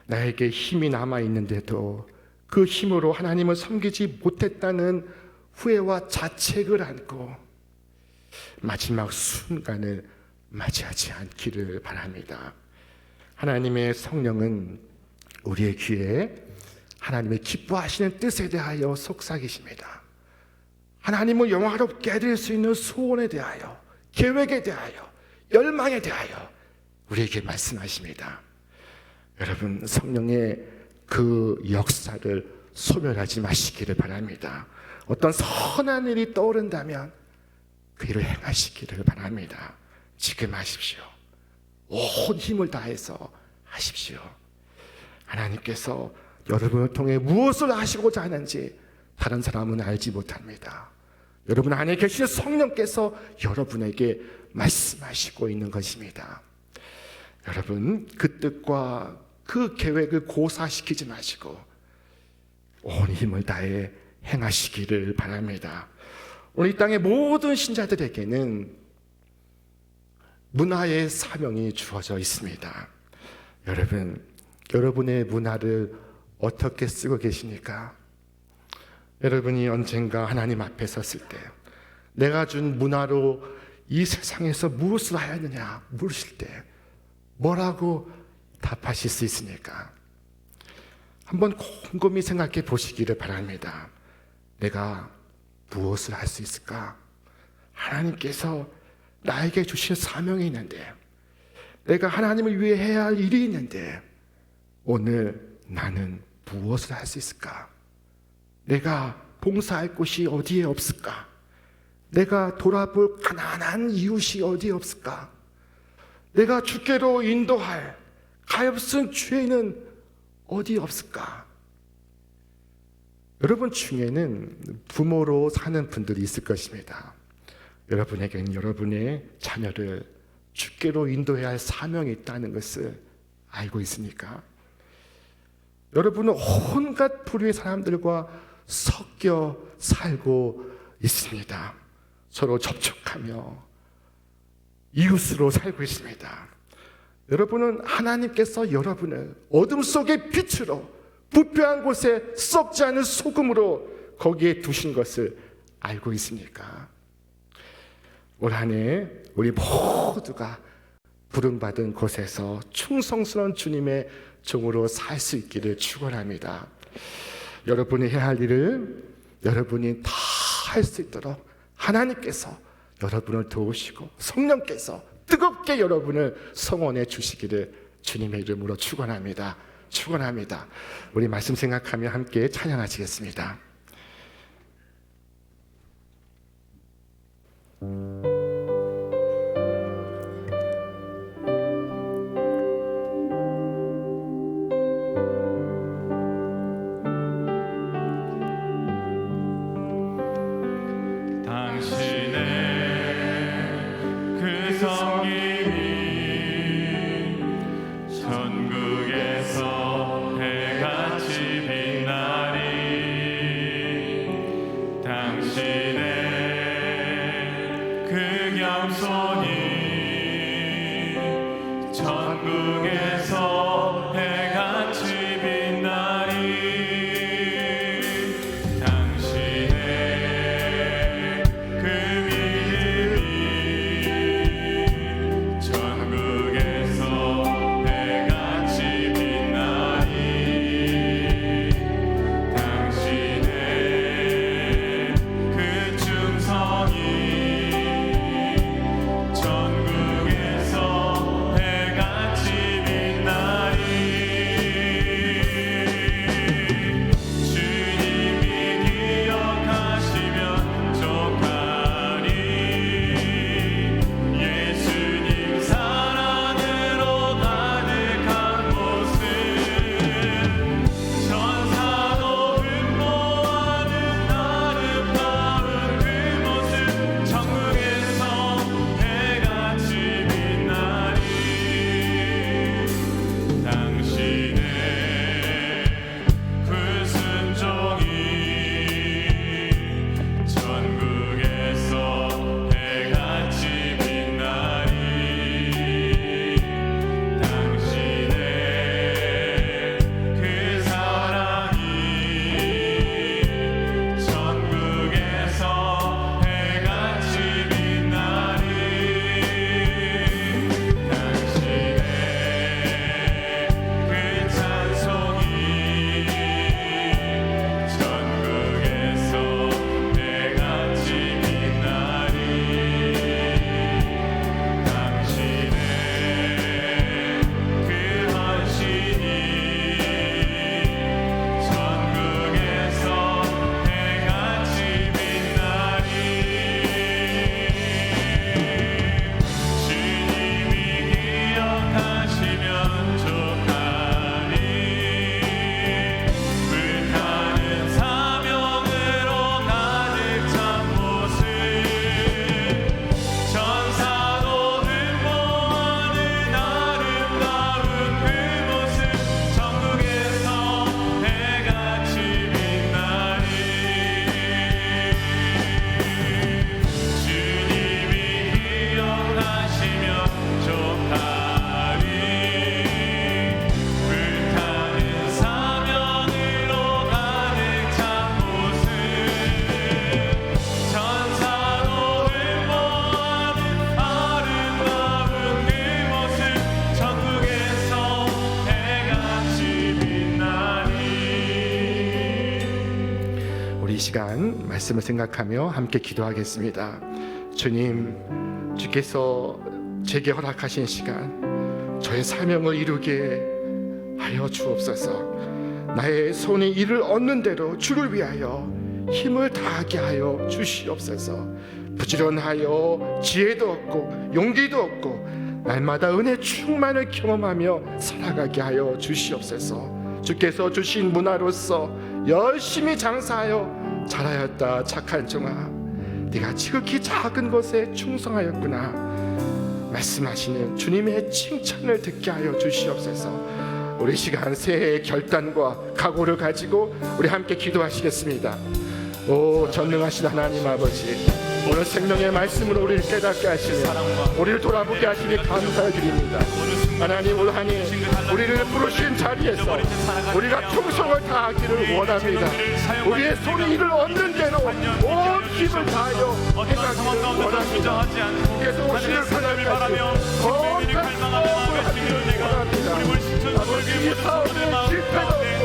나에게 힘이 남아있는데도 그 힘으로 하나님을 섬기지 못했다는 후회와 자책을 안고 마지막 순간을 맞이하지 않기를 바랍니다. 하나님의 성령은 우리의 귀에 하나님의 기뻐하시는 뜻에 대하여 속삭이십니다. 하나님을 영화롭게 해드릴 수 있는 소원에 대하여, 계획에 대하여, 열망에 대하여 우리에게 말씀하십니다. 여러분, 성령의 그 역사를 소멸하지 마시기를 바랍니다. 어떤 선한 일이 떠오른다면 그 일을 행하시기를 바랍니다. 지금 하십시오. 온 힘을 다해서 하십시오. 하나님께서 여러분을 통해 무엇을 하시고자 하는지 다른 사람은 알지 못합니다. 여러분 안에 계신 성령께서 여러분에게 말씀하시고 있는 것입니다. 여러분, 그 뜻과 그 계획을 고사시키지 마시고 온 힘을 다해 행하시기를 바랍니다. 오늘 이 땅의 모든 신자들에게는 문화의 사명이 주어져 있습니다. 여러분, 여러분의 문화를 어떻게 쓰고 계십니까? 여러분이 언젠가 하나님 앞에 섰을 때 내가 준 문화로 이 세상에서 무엇을 하였느냐 물으실 때 뭐라고 답하실 수 있습니까? 한번 곰곰이 생각해 보시기를 바랍니다. 내가 무엇을 할 수 있을까? 하나님께서 나에게 주신 사명이 있는데, 내가 하나님을 위해 해야 할 일이 있는데, 오늘 나는 무엇을 할 수 있을까? 내가 봉사할 곳이 어디에 없을까? 내가 돌아볼 가난한 이웃이 어디에 없을까? 내가 주께로 인도할 가엾은 죄인은 어디 없을까? 여러분 중에는 부모로 사는 분들이 있을 것입니다. 여러분에게는 여러분의 자녀를 주께로 인도해야 할 사명이 있다는 것을 알고 있습니까? 여러분은 온갖 부류의 사람들과 섞여 살고 있습니다. 서로 접촉하며 이웃으로 살고 있습니다. 여러분은 하나님께서 여러분을 어둠 속의 빛으로, 부패한 곳에 썩지 않은 소금으로 거기에 두신 것을 알고 있습니까? 올 한 해 우리 모두가 부름받은 곳에서 충성스러운 주님의 종으로 살 수 있기를 축원합니다. 여러분이 해야 할 일을 여러분이 다 할 수 있도록 하나님께서 여러분을 도우시고 성령께서 뜨겁게 여러분을 성원해 주시기를 주님의 이름으로 축원합니다. 축원합니다. 우리 말씀 생각하며 함께 찬양하시겠습니다. 전국에서 해같이 주신 말씀을 생각하며 함께 기도하겠습니다. 주님, 주께서 제게 허락하신 시간, 저의 사명을 이루게 하여 주옵소서. 나의 손이 이를 얻는 대로 주를 위하여 힘을 다하게 하여 주시옵소서. 부지런하여 지혜도 얻고 용기도 얻고 날마다 은혜 충만을 경험하며 살아가게 하여 주시옵소서. 주께서 주신 문화로서 열심히 장사하여 잘하였다 착한 종아, 네가 지극히 작은 것에 충성하였구나 말씀하시는 주님의 칭찬을 듣게 하여 주시옵소서. 우리 시간 새해의 결단과 각오를 가지고 우리 함께 기도하시겠습니다. 오 전능하신 하나님 아버지, 오늘 생명의 말씀으로 우리를 깨닫게 하시니 우리를 돌아보게 하시니 감사를 드립니다. 하나님, 올 한 해 우리를 부르신 자리에서 우리가 충성을 다하기를 원합니다. 우리의 손이 이를 얻는 대로 온 힘을 다하여 행하기를 원합니다. 주께서 오시는 그날까지 거룩한 사업을 하기를 원합니다. 아버지, 이 사업에 실패가 없고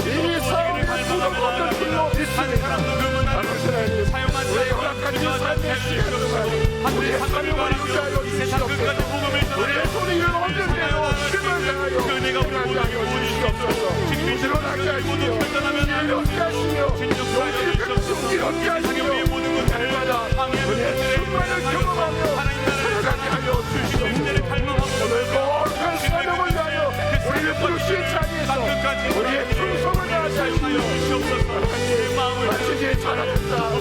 이 사업에 부담 없는 길로 있습니다. 아버지 하나님, 우리의 허락하신 삶의 시간 동안 우리의 삶을 이루게 하여 주시옵소서. 우리의 손이 이를 얻는 대로 힘을 다하여 행하게 하여 주시옵소서. 부지런하게 하시며 이렇게 하시며 용기롭게 하시며 날마다 은혜의 충만을 경험하며 살아가게 하여 주시옵소서. 오늘 거룩한 사명을 위하여 우리를 부르신 자리에서 우리의 충성을 다하게 하시며 하나님, 마치기에 잘하셨다 하고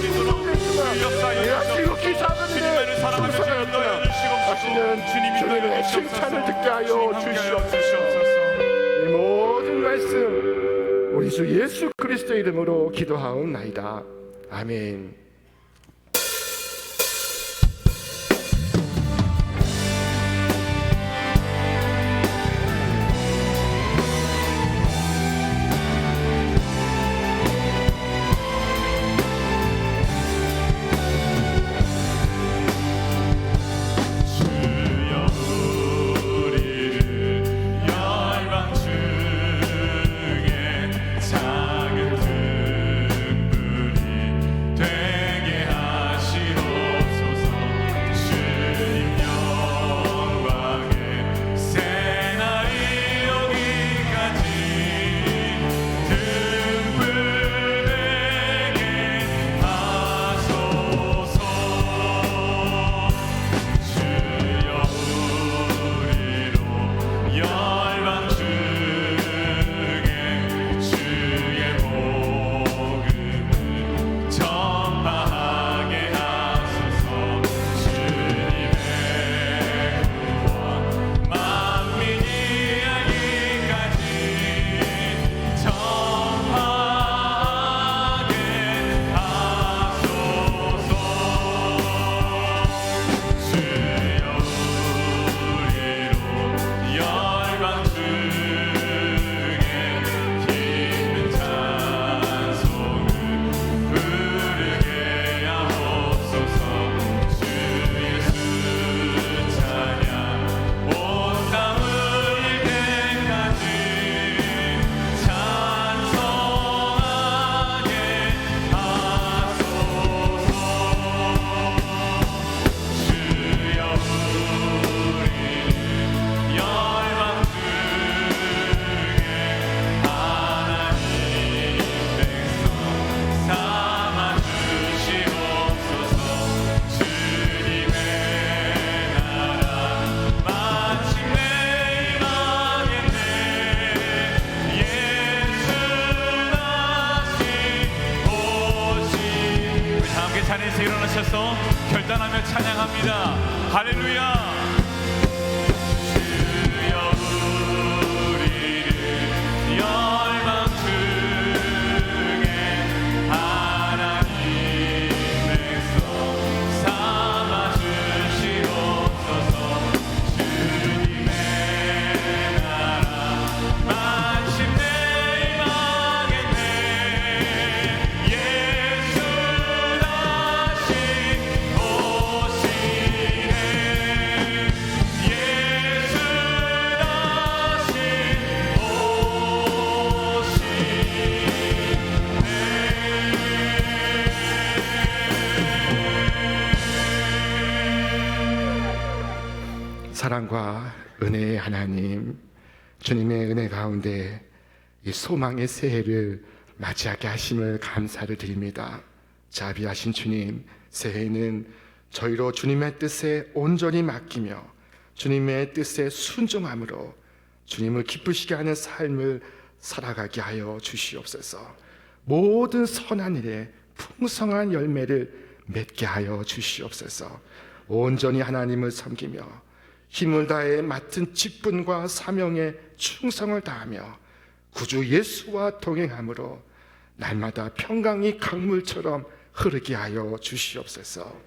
충성했지만 내가 지극히 작은데 충성하였구나 하시는 주님의 칭찬을 듣게 하여 주시옵소서. 이 모든 말씀 우리 주 예수 그리스도의 이름으로 기도하옵나이다. 아멘. 자리에서 일어나셔서 결단하며 찬양합니다. 할렐루야. 주여 우리를 열방 중에 하나님의 성 삼아 주시옵소서. 주님의 나라 마침내 임하겠네. 예수 다시 오시네. 사랑과 은혜의 하나님, 주님의 은혜 가운데 이 소망의 새해를 맞이하게 하심을 감사를 드립니다. 자비하신 주님, 새해는 저희로 주님의 뜻에 온전히 맡기며 주님의 뜻에 순종함으로 주님을 기쁘시게 하는 삶을 살아가게 하여 주시옵소서. 모든 선한 일에 풍성한 열매를 맺게 하여 주시옵소서. 온전히 하나님을 섬기며 힘을 다해 맡은 직분과 사명에 충성을 다하며 구주 예수와 동행함으로 날마다 평강이 강물처럼 흐르게 하여 주시옵소서.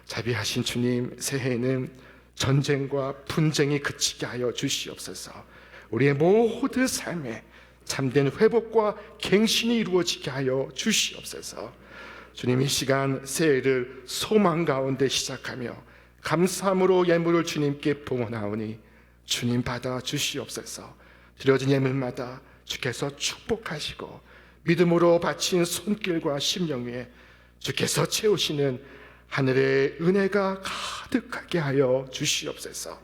자비하신 주님, 새해에는 전쟁과 분쟁이 그치게 하여 주시옵소서. 우리의 모든 삶에 참된 회복과 갱신이 이루어지게 하여 주시옵소서. 주님, 이 시간 새해를 소망 가운데 시작하며 감사함으로 예물을 주님께 봉헌하오니 주님 받아 주시옵소서. 드려진 예물마다 주께서 축복하시고 믿음으로 바친 손길과 심령 위에 주께서 채우시는 하늘의 은혜가 가득하게 하여 주시옵소서.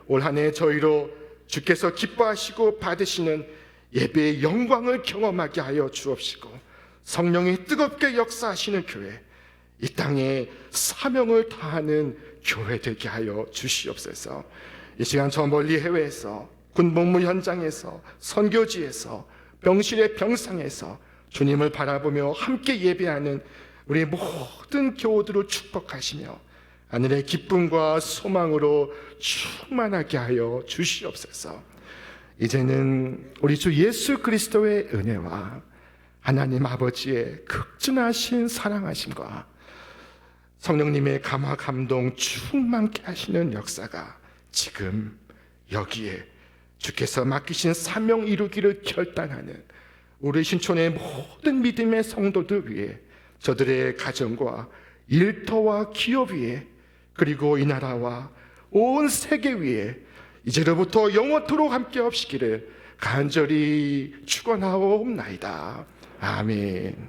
올 한 해 저희로 주께서 기뻐하시고 받으시는 예배의 영광을 경험하게 하여 주옵시고 성령이 뜨겁게 역사하시는 교회, 이 땅에 사명을 다하는 교회 되게 하여 주시옵소서. 이 시간 저 멀리 해외에서, 군복무 현장에서, 선교지에서, 병실의 병상에서 주님을 바라보며 함께 예배하는 우리 모든 교우들을 축복하시며 하늘의 기쁨과 소망으로 충만하게 하여 주시옵소서. 이제는 우리 주 예수 그리스도의 은혜와 하나님 아버지의 극진하신 사랑하심과 성령님의 감화 감동 충만케 하시는 역사가 지금 여기에 주께서 맡기신 사명 이루기를 결단하는 우리 신촌의 모든 믿음의 성도들 위해, 저들의 가정과 일터와 기업 위에, 그리고 이 나라와 온 세계 위에 이제로부터 영원토록 함께 하시기를 간절히 축원하옵나이다. 아멘.